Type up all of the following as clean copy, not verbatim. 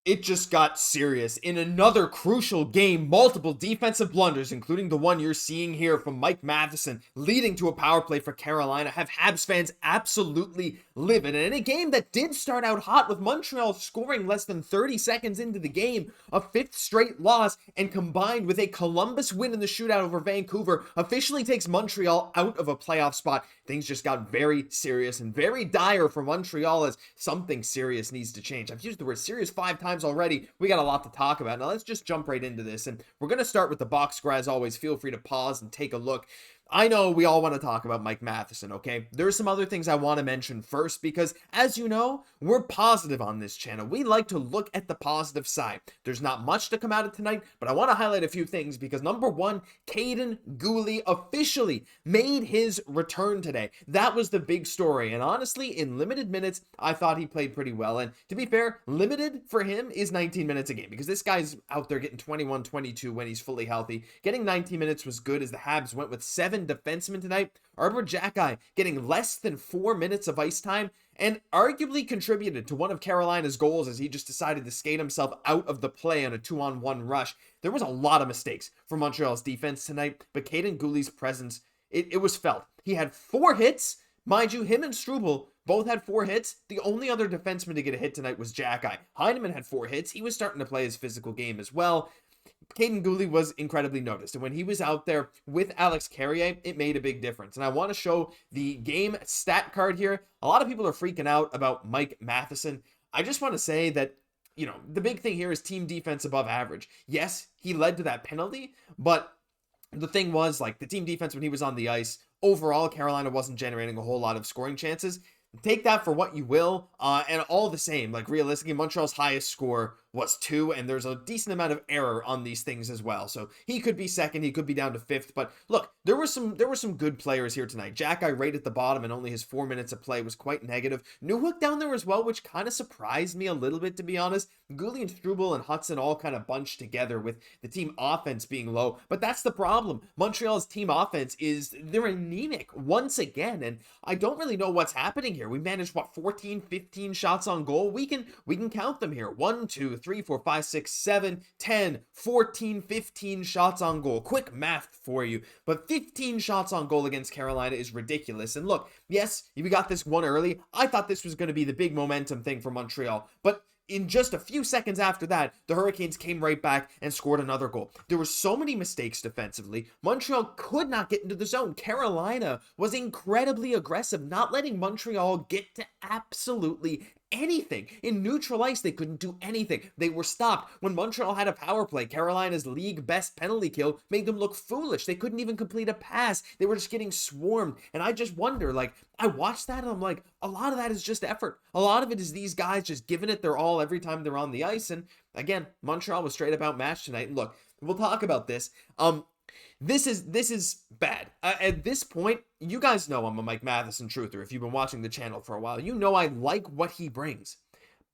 it just got serious. In another crucial game, multiple defensive blunders, including the one you're seeing here from Mike Matheson, leading to a power play for Carolina, have Habs fans absolutely livid. And in a game that did start out hot, with Montreal scoring less than 30 seconds into the game, a fifth straight loss, and combined with a Columbus win in the shootout over Vancouver, officially takes Montreal out of a playoff spot. Things just got very serious and very dire for Montreal, as something serious needs to change. I've used the word serious 5 times already. We got a lot to talk about. Now let's just jump right into this, and we're going to start with the box score. As always, feel free to pause and take a look. I know we all want to talk about Mike Matheson, okay? There's some other things I want to mention first, because as you know, we're positive on this channel. We like to look at the positive side. There's not much to come out of tonight, but I want to highlight a few things, because number one, Kaiden Guhle officially made his return today. That was the big story, and honestly, in limited minutes, I thought he played pretty well. And to be fair, limited for him is 19 minutes a game, because this guy's out there getting 21, 22 when he's fully healthy. Getting 19 minutes was good, as the Habs went with 7 defensemen tonight. Arber Xhekaj getting less than 4 minutes of ice time, and arguably contributed to one of Carolina's goals, as he just decided to skate himself out of the play on a 2-on-1 rush. There was a lot of mistakes from Montreal's defense tonight, but Kaiden Guhle's presence, it was felt. He had 4 hits. Mind you, him and Struble both had 4 hits. The only other defenseman to get a hit tonight was Xhekaj. Heineman had 4 hits. He was starting to play his physical game as well. Kaiden Guhle was incredibly noticed, and when he was out there with Alex Carrier, it made a big difference. And I want to show the game stat card here. A lot of people are freaking out about Mike Matheson. I just want to say that, you know, the big thing here is team defense above average. Yes, he led to that penalty, but the thing was, like, the team defense when he was on the ice, overall, Carolina wasn't generating a whole lot of scoring chances. Take that for what you will, and all the same, like, realistically, Montreal's highest score was 2, and there's a decent amount of error on these things as well. So he could be second, he could be down to 5th, but look, there were some good players here tonight. Xhekaj right at the bottom, and only his 4 minutes of play was quite negative. Newhook down there as well, which kind of surprised me a little bit, to be honest. Guhle and Struble and Hudson all kind of bunched together, with the team offense being low, but that's the problem. Montreal's team offense they're anemic once again, and I don't really know what's happening here. We managed, 14, 15 shots on goal? We can count them here. 1, 2, 3, 4, 5, 6, 7, 10, 14, 15 shots on goal. Quick math for you. But 15 shots on goal against Carolina is ridiculous. And look, yes, we got this one early. I thought this was going to be the big momentum thing for Montreal. But in just a few seconds after that, the Hurricanes came right back and scored another goal. There were so many mistakes defensively. Montreal could not get into the zone. Carolina was incredibly aggressive, not letting Montreal get to absolutely anything. In neutral ice, they couldn't do anything. They were stopped. When Montreal had a power play, Carolina's league best penalty kill made them look foolish. They couldn't even complete a pass. They were just getting swarmed. And I just wonder, like, I watched that and I'm like, a lot of that is just effort. A lot of it is these guys just giving it their all every time they're on the ice. And again, Montreal was straight up outmatched tonight. And look, we'll talk about this. This is bad. At this point, you guys know I'm a Mike Matheson truther. If you've been watching the channel for a while, you know I like what he brings.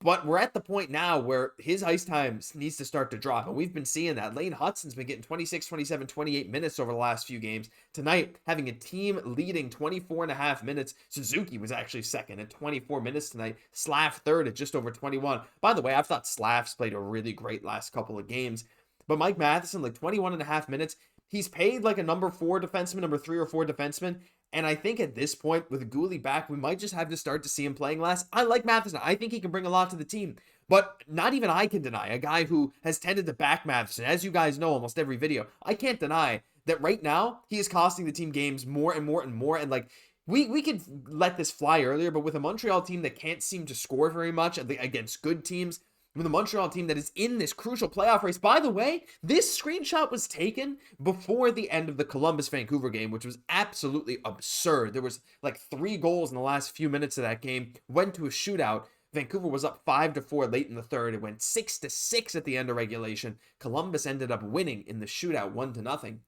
But we're at the point now where his ice time needs to start to drop, and we've been seeing that. Lane Hutson's been getting 26, 27, 28 minutes over the last few games. Tonight, having a team leading 24 and a half minutes. Suzuki was actually second at 24 minutes tonight. Slaf third at just over 21. By the way, I thought Slaf's played a really great last couple of games. But Mike Matheson, like 21 and a half minutes, he's paid like a number 4 defenseman, number 3 or 4 defenseman. And I think at this point, with Guhle back, we might just have to start to see him playing less. I like Matheson. I think he can bring a lot to the team. But not even I can deny, a guy who has tended to back Matheson, as you guys know, almost every video, I can't deny that right now, he is costing the team games more and more and more. And like, we could let this fly earlier, but with a Montreal team that can't seem to score very much against good teams, with a Montreal team that is in this crucial playoff race. By the way, this screenshot was taken before the end of the Columbus-Vancouver game, which was absolutely absurd. There was like 3 goals in the last few minutes of that game, went to a shootout. Vancouver was up 5-4 late in the third. It went 6-6 at the end of regulation. Columbus ended up winning in the shootout 1-0.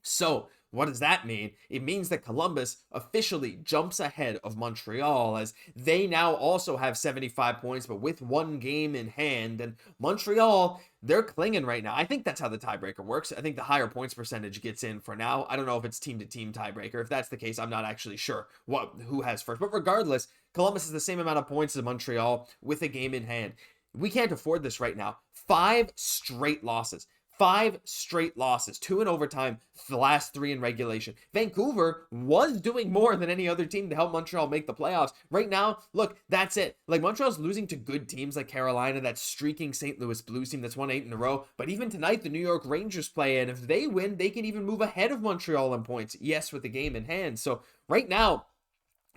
So what does that mean? It means that Columbus officially jumps ahead of Montreal, as they now also have 75 points, but with 1 game in hand. And Montreal, they're clinging right now. I think that's how the tiebreaker works. I think the higher points percentage gets in for now. I don't know if it's team-to-team tiebreaker. If that's the case, I'm not actually sure who has first. But regardless, Columbus has the same amount of points as Montreal with a game in hand. We can't afford this right now. 5 straight losses. 5 straight losses, 2 in overtime, the last 3 in regulation. Vancouver was doing more than any other team to help Montreal make the playoffs. Right now, look, that's it. Like, Montreal's losing to good teams like Carolina, that streaking St. Louis Blues team that's won 8 in a row. But even tonight, the New York Rangers play, and if they win, they can even move ahead of Montreal in points. Yes, with the game in hand. So right now,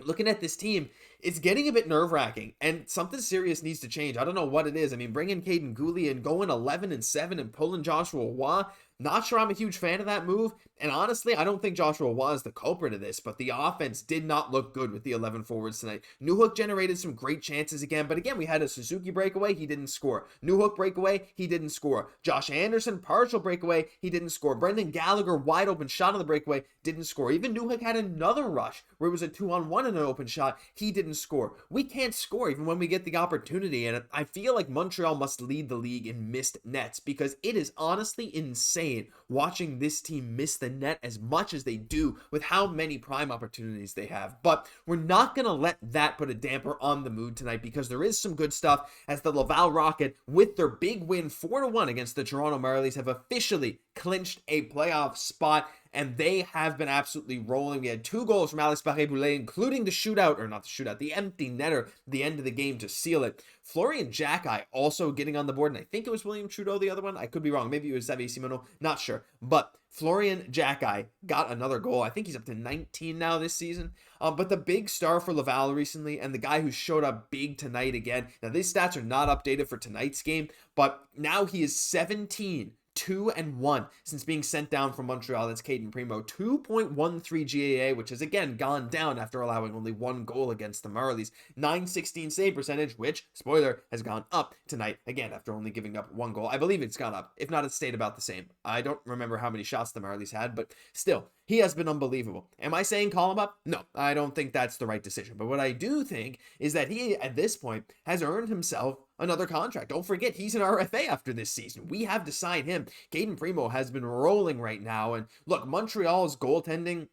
looking at this team, it's getting a bit nerve-wracking, and something serious needs to change. I don't know what it is. I mean, bringing Kaiden Guhle and going 11-7 and pulling Joshua Roy, not sure I'm a huge fan of that move, and honestly, I don't think Joshua Roy is the culprit of this, but the offense did not look good with the 11 forwards tonight. Newhook generated some great chances again, but again, we had a Suzuki breakaway, he didn't score. Newhook breakaway, he didn't score. Josh Anderson, partial breakaway, he didn't score. Brendan Gallagher, wide open shot on the breakaway, didn't score. Even Newhook had another rush where it was a 2-on-1 and an open shot, he didn't score. We can't score even when we get the opportunity, and I feel like Montreal must lead the league in missed nets, because it is honestly insane watching this team miss the net as much as they do with how many prime opportunities they have. But we're not going to let that put a damper on the mood tonight, because there is some good stuff as the Laval Rocket, with their big win 4-1 against the Toronto Marlies, have officially clinched a playoff spot, and they have been absolutely rolling. We had 2 goals from Alex Barré-Boulet, including the shootout, or not the shootout, the empty netter at the end of the game to seal it. Florian Xhekaj also getting on the board, and I think it was William Trudeau, the other one. I could be wrong. Maybe it was Xavier Simoneau. Not sure. But Florian Xhekaj got another goal. I think he's up to 19 now this season. But the big star for Laval recently, and the guy who showed up big tonight again. Now, these stats are not updated for tonight's game, but now he is 17 2-1 since being sent down from Montreal. That's Cayden Primeau. 2.13 GAA, which has again gone down after allowing only 1 goal against the Marlies. 916 save percentage, which, spoiler, has gone up tonight again after only giving up 1 goal. I believe it's gone up. If not, it stayed about the same. I don't remember how many shots the Marlies had, but still, he has been unbelievable. Am I saying call him up? No, I don't think that's the right decision. But what I do think is that he, at this point, has earned himself another contract. Don't forget, he's an RFA after this season. We have to sign him. Cayden Primeau has been rolling right now. And look, Montreal's goaltending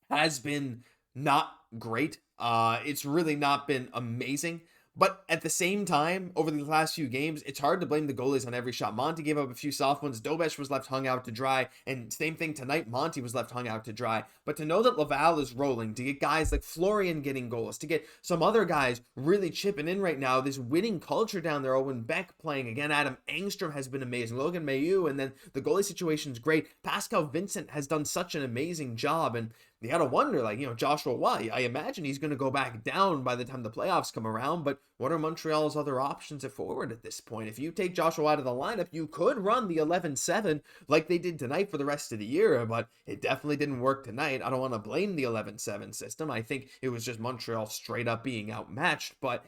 has been not great. It's really not been amazing. But at the same time, over the last few games, it's hard to blame the goalies on every shot. Monty gave up a few soft ones. Dobeš was left hung out to dry. And same thing tonight, Monty was left hung out to dry. But to know that Laval is rolling, to get guys like Florian getting goals, to get some other guys really chipping in right now, this winning culture down there, Owen Beck playing again, Adam Engstrom has been amazing, Logan Mailloux, and then the goalie situation's great. Pascal Vincent has done such an amazing job, and you gotta wonder, like, Joshua Roy, I imagine he's going to go back down by the time the playoffs come around, but what are Montreal's other options at forward at this point? If you take Joshua out of the lineup, you could run the 11-7 like they did tonight for the rest of the year, but it definitely didn't work tonight. I don't want to blame the 11-7 system. I think it was just Montreal straight up being outmatched, but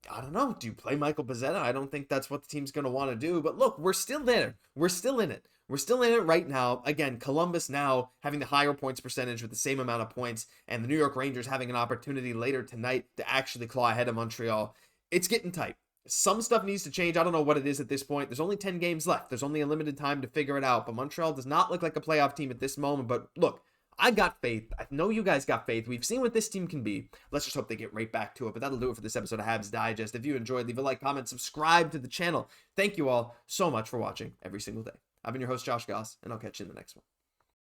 I don't know. Do you play Michael Pezzetta? I don't think that's what the team's going to want to do, but look, we're still there. We're still in it. We're still in it right now. Again, Columbus now having the higher points percentage with the same amount of points, and the New York Rangers having an opportunity later tonight to actually claw ahead of Montreal. It's getting tight. Some stuff needs to change. I don't know what it is at this point. There's only 10 games left. There's only a limited time to figure it out, but Montreal does not look like a playoff team at this moment. But look, I got faith. I know you guys got faith. We've seen what this team can be. Let's just hope they get right back to it. But that'll do it for this episode of Habs Digest. If you enjoyed, leave a like, comment, subscribe to the channel. Thank you all so much for watching every single day. I've been your host, Josh Gosse, and I'll catch you in the next one.